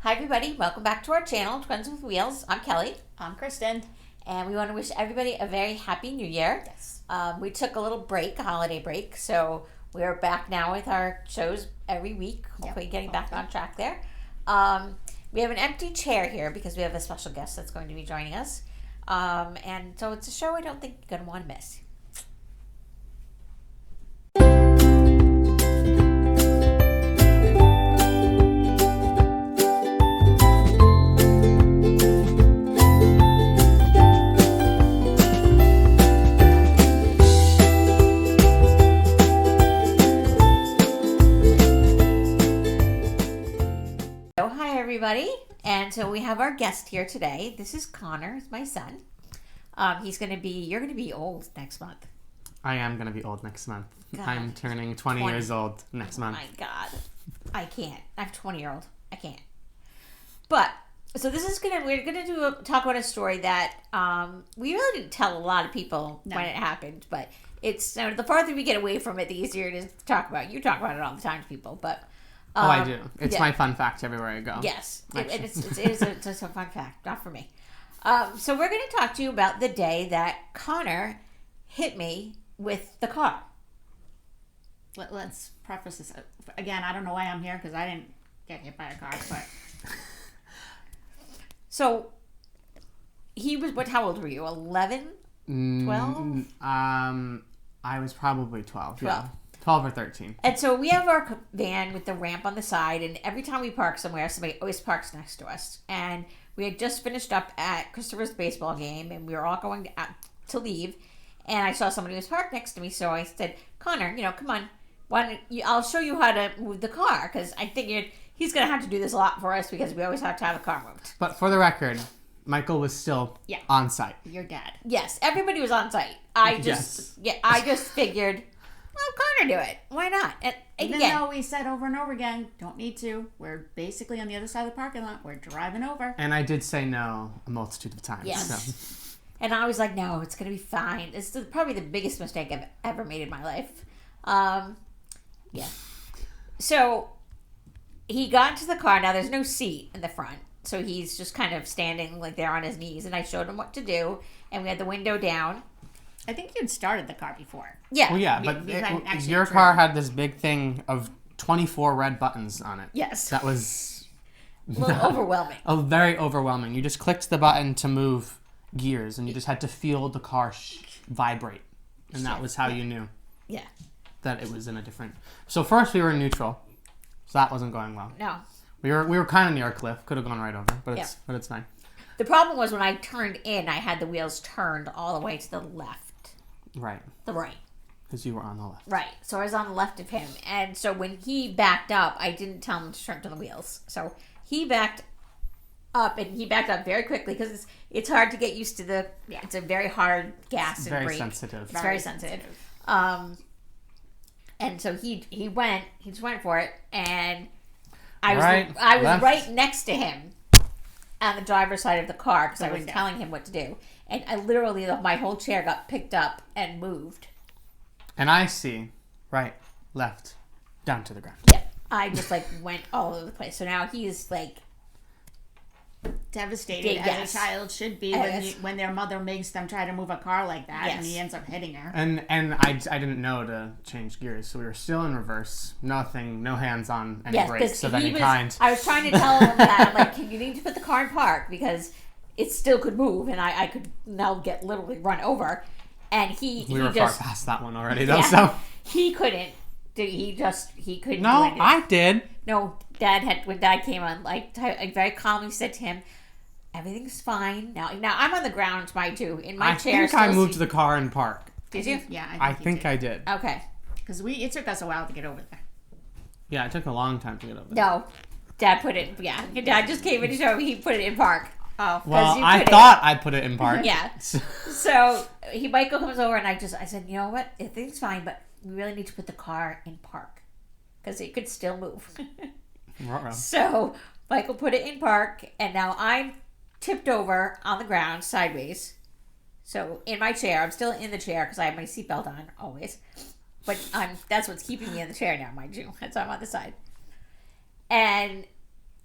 Hi everybody, welcome back to our channel, Twins with Wheels. I'm Kelly. I'm Kristen. And we want to wish everybody a very happy new year. Yes. We took a little break, a holiday break, so we're back now with our shows every week, hopefully getting back on track there. We have an empty chair here because we have a special guest that's going to be joining us. And so it's a show I don't think you're going to want to miss. Everybody, and so we have our guest here today. This is Connor, it's my son. You're gonna be old next month. I am gonna be old next month. God. I'm turning 20 years old next month. Oh my God, I can't. I'm 20-year-old. I can't. But so we're gonna talk about a story that we really didn't tell a lot of people when it happened, but it's the farther we get away from it, the easier it is to talk about. You talk about it all the time to people, but. I do. It's my fun fact everywhere I go. Yes, it's a fun fact, not for me. So we're going to talk to you about the day that Connor hit me with the car. Let's preface this. Again, I don't know why I'm here because I didn't get hit by a car, but... So, how old were you? 11? 12? I was probably 12. 12. Yeah. 12 or 13. And so we have our van with the ramp on the side, and every time we park somewhere, somebody always parks next to us. And we had just finished up at Christopher's baseball game, and we were all going to leave. And I saw somebody who was parked next to me, so I said, Connor, come on, I'll show you how to move the car, because I figured he's going to have to do this a lot for us, because we always have to have the car moved. But for the record, Michael was still on site. Your dad. Yes, everybody was on site. I just figured... Well, Connor do it. Why not? And Even though we said over and over again, don't need to. We're basically on the other side of the parking lot. We're driving over. And I did say no a multitude of times. Yes. So. And I was like, no, it's going to be fine. It's probably the biggest mistake I've ever made in my life. Yeah. So he got into the car. Now, there's no seat in the front. So he's just kind of standing like there on his knees. And I showed him what to do. And we had the window down. I think you'd started the car before. Yeah. Well, yeah, but your car had this big thing of 24 red buttons on it. Yes. That was... A little overwhelming. Oh, very overwhelming. You just clicked the button to move gears, and you just had to feel the car vibrate. And that was how you knew that it was in a different... So first we were in neutral, so that wasn't going well. No. We were kind of near a cliff. Could have gone right over, but it's fine. The problem was when I turned in, I had the wheels turned all the way to the left. Right. The right. Because you were on the left. Right. So I was on the left of him. And so when he backed up, I didn't tell him to turn to the wheels. So he backed up, and he backed up very quickly because it's hard to get used to the... Yeah. It's a very hard gas and brake. Sensitive. It's very sensitive. And so he just went for it, and I was right next to him on the driver's side of the car because I was telling him what to do. And I literally, my whole chair got picked up and moved. And I see right, left, down to the ground. Yeah. I just went all over the place. So now he's devastated as a child should be when their mother makes them try to move a car like that, and he ends up hitting her. And I didn't know to change gears, so we were still in reverse. Nothing, no hands on any brakes of any kind. I was trying to tell him that, I'm like, you need to put the car in park because it still could move, and I could now get literally run over. And we were just, far past that one already, though. So he couldn't. He couldn't. No, do anything. I did. No, when Dad came on, I very calmly said to him, "Everything's fine now." Now I'm on the ground, mind you, in my chair. I think I moved the car in park. Did you? Yeah, I think I did. Okay. Because it took us a while to get over there. Yeah, it took a long time to get over there. No, Dad put it. Yeah, Dad just came in to show me he put it in park. Oh, well, I thought I put it in park. Yeah. So Michael comes over, and I said, you know what? Everything's fine, but we really need to put the car in park because it could still move. So Michael put it in park, and now I'm tipped over on the ground sideways. So in my chair, I'm still in the chair because I have my seatbelt on always. But that's what's keeping me in the chair now, mind you. That's why I'm on the side. And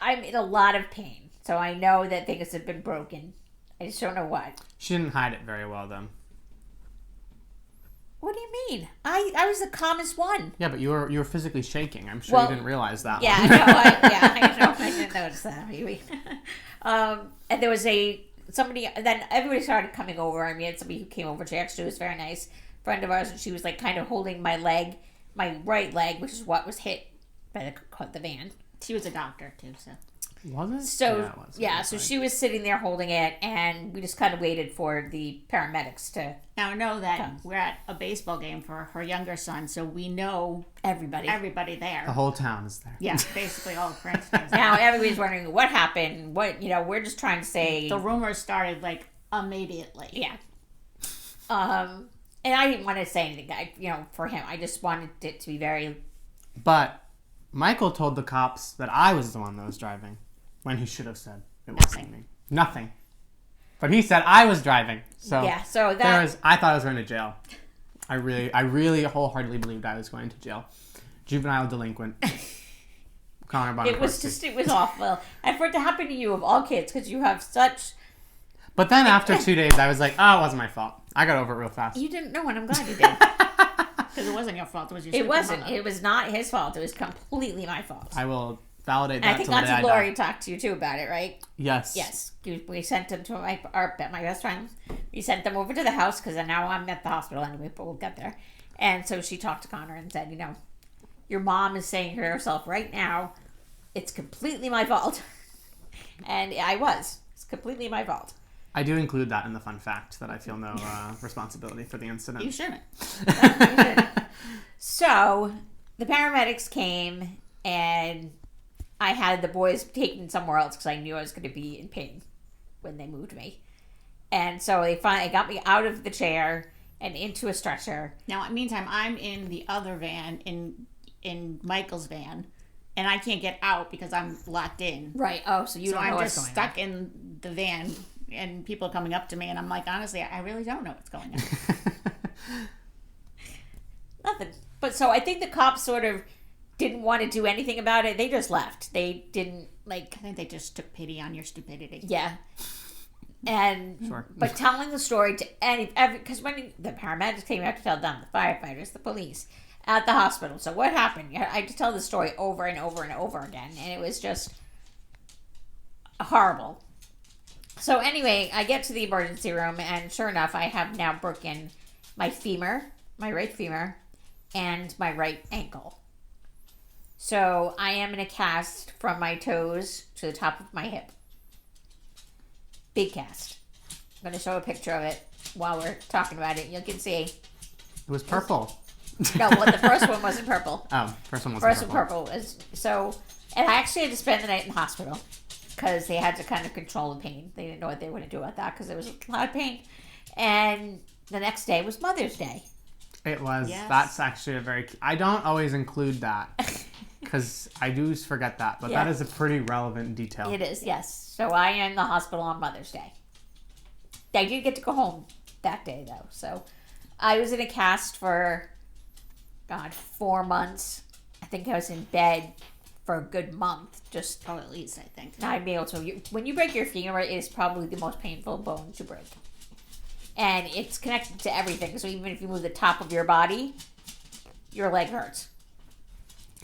I'm in a lot of pain. So I know that things have been broken. I just don't know what. She didn't hide it very well, though. What do you mean? I was the calmest one. Yeah, but you were physically shaking. I'm sure you didn't realize that. Yeah, I know. I didn't notice that. Maybe. And there was somebody. Then everybody started coming over. I mean, had somebody who came over. She actually was a very nice friend of ours, and she was like kind of holding my leg, my right leg, which is what was hit by the van. She was a doctor too, so. Was it? So yeah, it was. yeah, so she was sitting there holding it, and we just kind of waited for the paramedics to. Now I know that we're at a baseball game for her younger son, so we know everybody there. The whole town is there. Yeah, basically all of Princeton. Now everybody's wondering what happened. What we're just trying to say. The rumors started like immediately. Yeah. And I didn't want to say anything. For him, I just wanted it to be very. But Michael told the cops that I was the one that was driving. When he should have said it wasn't me. Nothing. But he said I was driving. So yeah, so that I thought I was going to jail. I really wholeheartedly believed I was going to jail. Juvenile delinquent. Connor Bonner. It was awful. And for it to happen to you of all kids, because you have such. But then after 2 days, I was like, oh, it wasn't my fault. I got over it real fast. You didn't know, and I'm glad you did. Because it wasn't your fault. It was your. It wasn't. It was not his fault. It was completely my fault. I will validate that. I think that's Lori talked to you too about it, right? Yes. Yes. We sent them to my best friend. We sent them over to the house because now I'm at the hospital anyway, but we'll get there. And so she talked to Connor and said, your mom is saying to herself right now, it's completely my fault. And I was. It's completely my fault. I do include that in the fun fact that I feel no responsibility for the incident. You shouldn't. So the paramedics came and I had the boys taken somewhere else because I knew I was going to be in pain when they moved me. And so they finally got me out of the chair and into a stretcher. Now, meantime, I'm in the other van, in Michael's van, and I can't get out because I'm locked in. Right. Oh, so you don't know what's going on. I'm just stuck in the van, and people are coming up to me, and I'm like, honestly, I really don't know what's going on. Nothing. But so I think the cops sort of didn't want to do anything about it. They just left. They didn't I think they just took pity on your stupidity. Yeah. And sure. But telling the story to because when the paramedics came out to tell them, the firefighters, the police at the hospital. So what happened? I just tell the story over and over and over again, and it was just horrible. So anyway, I get to the emergency room, and sure enough, I have now broken my femur, my right femur, and my right ankle. So I am in a cast from my toes to the top of my hip. Big cast. I'm going to show a picture of it while we're talking about it. You can see. It was purple. No, well, the first one wasn't purple. Oh, first one wasn't first purple. One purple. And I actually had to spend the night in the hospital because they had to kind of control the pain. They didn't know what they were going to do about that because there was a lot of pain. And the next day was Mother's Day. It was. Yes. That's actually I don't always include that because I do forget that, but that is a pretty relevant detail. It is, yes. So I am in the hospital on Mother's Day. I did get to go home that day, though. So I was in a cast for, 4 months. I think I was in bed for a good month. Just at least, I think. I'd be able to. When you break your femur, it is probably the most painful bone to break. And it's connected to everything. So even if you move the top of your body, your leg hurts.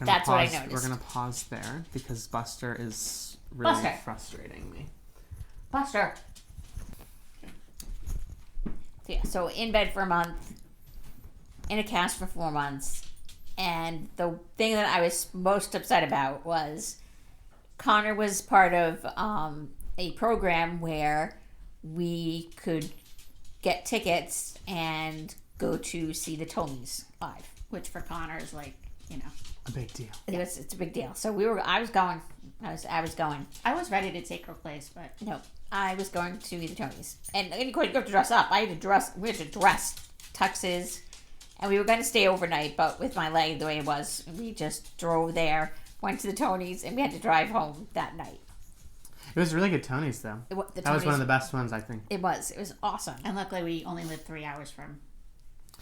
That's what I noticed. We're going to pause there because Buster is really frustrating me. Buster. Yeah, so in bed for a month, in a cast for 4 months. And the thing that I was most upset about was Connor was part of a program where we could get tickets and go to see the Tonys live. Which for Connor is a big deal. It's a big deal. So I was going. I was going. I was ready to take her place, but no, I was going to the Tonys, and of course you have to dress up. We had to dress tuxes, and we were going to stay overnight. But with my leg the way it was, we just drove there, went to the Tonys, and we had to drive home that night. It was really good Tonys, though. That was one of the best ones, I think. It was awesome. And luckily, we only lived 3 hours from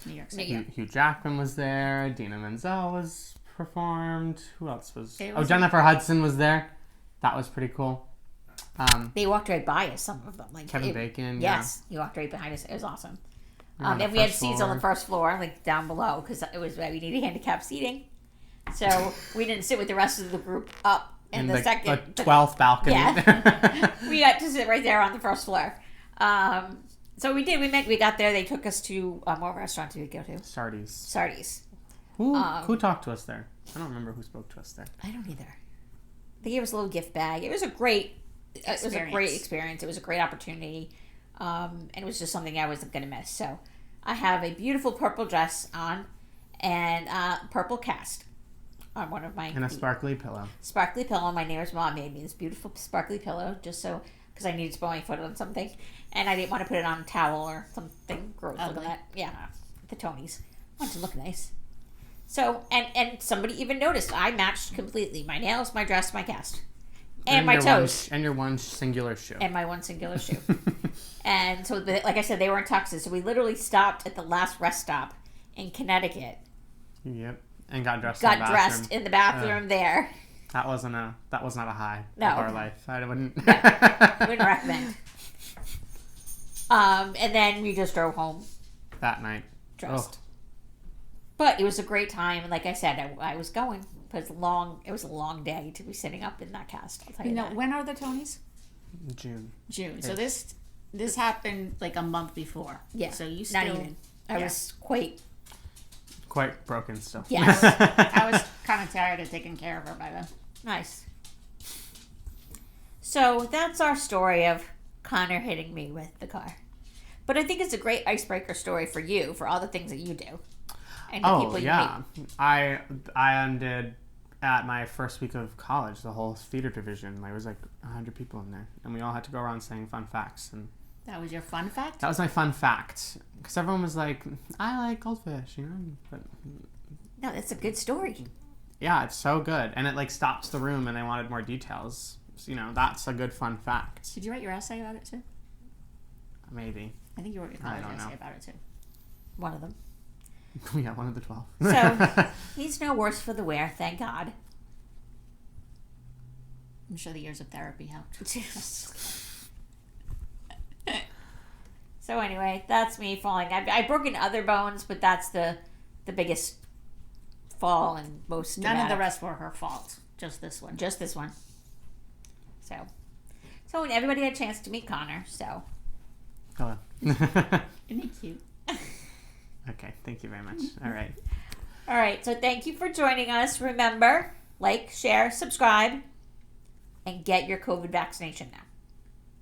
New York City. Hugh Jackman was there. Dina Menzel was performed. Who else was? Jennifer Hudson was there. That was pretty cool. They walked right by us, some of them. Like Kevin Bacon, yes, he walked right behind us. It was awesome. On the And we had first seats floor. on the first floor, like down below, because it was we needed handicapped seating. So we didn't sit with the rest of the group up in the second, the 12th balcony. Yeah. We got to sit right there on the first floor. So we did. We got there. They took us to what restaurant did we go to? Sardi's. Sardi's. Who talked to us there? I don't remember who spoke to us there. I don't either. They gave us a little gift bag. It was a great experience. It was a great opportunity. And it was just something I wasn't going to miss. So I have a beautiful purple dress on and purple cast on one of my And a feet. sparkly pillow. Sparkly pillow. My neighbor's mom made me this beautiful sparkly pillow just so because I needed to put my foot on something and I didn't want to put it on a towel or something gross like that. Yeah, the Tonys. I wanted to look nice. So and somebody even noticed I matched completely my nails, my dress, my cast, and my toes, And your one singular shoe. and my one singular shoe. And so, like I said, they were in tuxes. So we literally stopped at the last rest stop in Connecticut. Yep. And got dressed. Dressed in the bathroom there. That was not a high No. of our life. I wouldn't. Wouldn't recommend. And then we just drove home That night. dressed. But it was a great time. And like I said, I was going. But it was a long day to be sitting up in that cast. I'll tell you that. When are the Tonys? June. So this happened like a month before. Yeah. So you Not still. even. I was quite. Quite broken still. Yes. I was kind of tired of taking care of her by then. Nice. So that's our story of Connor hitting me with the car. But I think it's a great icebreaker story for you, for all the things that you do. And the people you meet. I undid at my first week of college the whole theater division. There was like 100 people in there, and we all had to go around saying fun facts. And That was your fun fact? that was my fun fact because everyone was like, "I like goldfish," But No, that's a good story. yeah, it's so good, and it like stops the room, and they wanted more details. So, that's a good fun fact. Did you write your essay about it too? Maybe. I think you wrote your I college don't essay know. about it too. One of them. Yeah, one of the 12. So he's no worse for the wear, thank God. I'm sure the years of therapy helped. So anyway, that's me falling. I've broken other bones, but that's the biggest fall and most None of the dramatic. rest were her fault. Just this one. Just this one. So everybody had a chance to meet Connor. So Hello. Isn't he cute? Okay, thank you very much. All right. all right. So thank you for joining us. Remember, like, share, subscribe, and get your COVID vaccination now.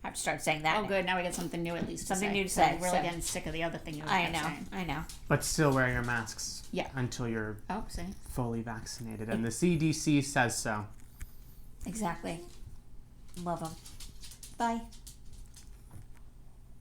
I have to start saying that. Oh, now. good. Now we get something new at least. Something new to So say, I'm really so- getting sick of the other thing you were I know. saying. I know. But still wear your masks. Yeah. Until you're Oh, see. fully vaccinated, and the CDC says so. Exactly. Love them. Bye.